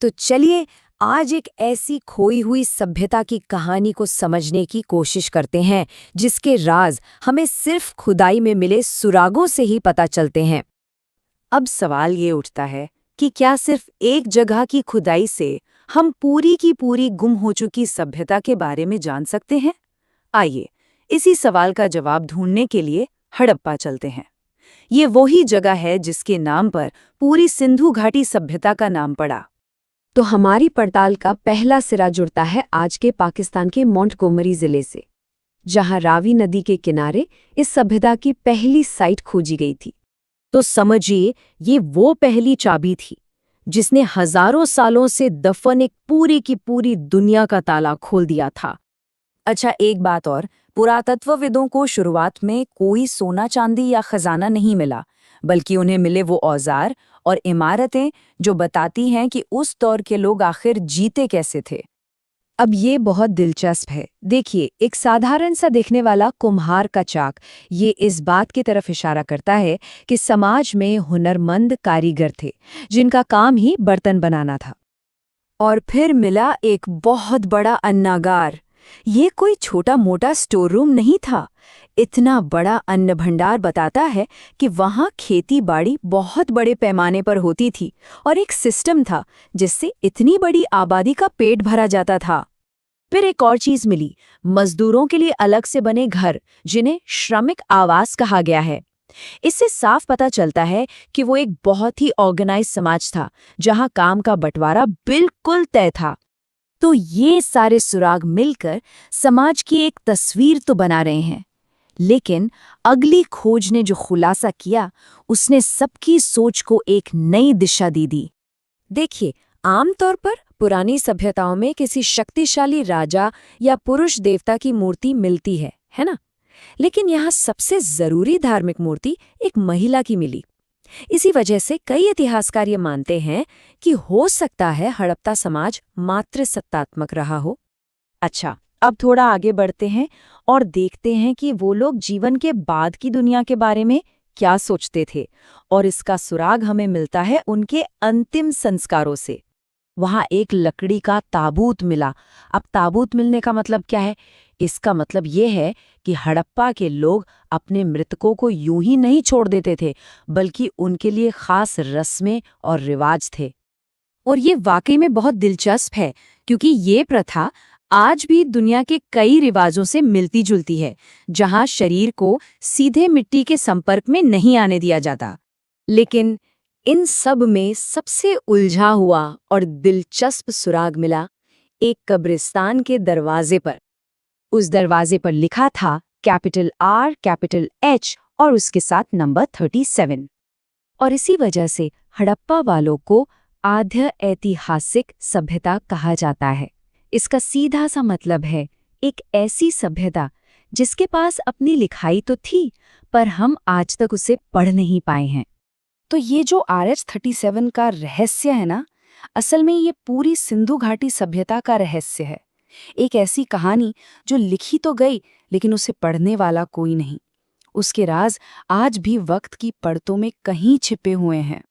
तो चलिए आज एक ऐसी खोई हुई सभ्यता की कहानी को समझने की कोशिश करते हैं जिसके राज हमें सिर्फ खुदाई में मिले सुरागों से ही पता चलते हैं। अब सवाल ये उठता है कि क्या सिर्फ एक जगह की खुदाई से हम पूरी की पूरी गुम हो चुकी सभ्यता के बारे में जान सकते हैं? आइए इसी सवाल का जवाब ढूंढने के लिए हड़प्पा चलते हैं। ये वही जगह है जिसके नाम पर पूरी सिंधु घाटी सभ्यता का नाम पड़ा। तो हमारी पड़ताल का पहला सिरा जुड़ता है आज के पाकिस्तान के मोंटगोमरी जिले से, जहां रावी नदी के किनारे इस सभ्यता की पहली साइट खोजी गई थी। तो समझिए ये वो पहली चाबी थी जिसने हजारों सालों से दफन एक पूरी की पूरी दुनिया का ताला खोल दिया था। अच्छा, एक बात और, पुरातत्वविदों को शुरुआत में कोई सोना चांदी या खजाना नहीं मिला, बल्कि उन्हें मिले वो औजार और इमारतें जो बताती हैं कि उस दौर के लोग आखिर जीते कैसे थे। अब ये बहुत दिलचस्प है। देखिए, एक साधारण सा दिखने वाला कुम्हार का चाक ये इस बात की तरफ इशारा करता है कि समाज में हुनरमंद कारीगर थे जिनका काम ही बर्तन बनाना था। और फिर मिला एक बहुत बड़ा अन्नागार। ये कोई छोटा मोटा स्टोर रूम नहीं था। इतना बड़ा अन्न भंडार बताता है कि वहाँ खेती बाड़ी बहुत बड़े पैमाने पर होती थी और एक सिस्टम था जिससे इतनी बड़ी आबादी का पेट भरा जाता था। फिर एक और चीज मिली, मजदूरों के लिए अलग से बने घर जिन्हें श्रमिक आवास कहा गया है। इससे साफ पता चलता है कि वो एक बहुत ही ऑर्गेनाइज समाज था जहां काम का बंटवारा बिल्कुल तय था। तो ये सारे सुराग मिलकर समाज की एक तस्वीर तो बना रहे हैं, लेकिन अगली खोज ने जो खुलासा किया उसने सबकी सोच को एक नई दिशा दी। देखिए, आमतौर पर पुरानी सभ्यताओं में किसी शक्तिशाली राजा या पुरुष देवता की मूर्ति मिलती है ना? लेकिन यहाँ सबसे जरूरी धार्मिक मूर्ति एक महिला की मिली। इसी वजह से कई इतिहासकार ये मानते हैं कि हो सकता है हड़प्पा समाज मातृसत्तात्मक रहा हो। अच्छा, अब थोड़ा आगे बढ़ते हैं और देखते हैं कि वो लोग जीवन के बाद की दुनिया के बारे में क्या सोचते थे, और इसका सुराग हमें मिलता है उनके अंतिम संस्कारों से। वहां एक लकड़ी का ताबूत मिला। अब ताबूत मिलने का मतलब क्या है? इसका मतलब ये है कि हड़प्पा के लोग अपने मृतकों को यूं ही नहीं छोड़ देते थे, बल्कि उनके लिए खास रस्में और रिवाज थे। और ये वाकई में बहुत दिलचस्प है, क्योंकि ये प्रथा आज भी दुनिया के कई रिवाजों से मिलती जुलती है, जहां शरीर को सीधे मिट्टी के संपर्क में नहीं आने दिया जाता। लेकिन इन सब में सबसे उलझा हुआ और दिलचस्प सुराग मिला एक कब्रिस्तान के दरवाजे पर। उस दरवाजे पर लिखा था कैपिटल R, कैपिटल H और उसके साथ नंबर 37। और इसी वजह से हड़प्पा वालों को आद्य ऐतिहासिक सभ्यता कहा जाता है। इसका सीधा सा मतलब है एक ऐसी सभ्यता जिसके पास अपनी लिखाई तो थी, पर हम आज तक उसे पढ़ नहीं पाए हैं। तो ये जो RH-37 का रहस्य है ना, असल में ये पूरी सिंधु घाटी सभ्यता का रहस्य है। एक ऐसी कहानी जो लिखी तो गई, लेकिन उसे पढ़ने वाला कोई नहीं। उसके राज आज भी वक्त की परतों में कहीं छिपे हुए हैं।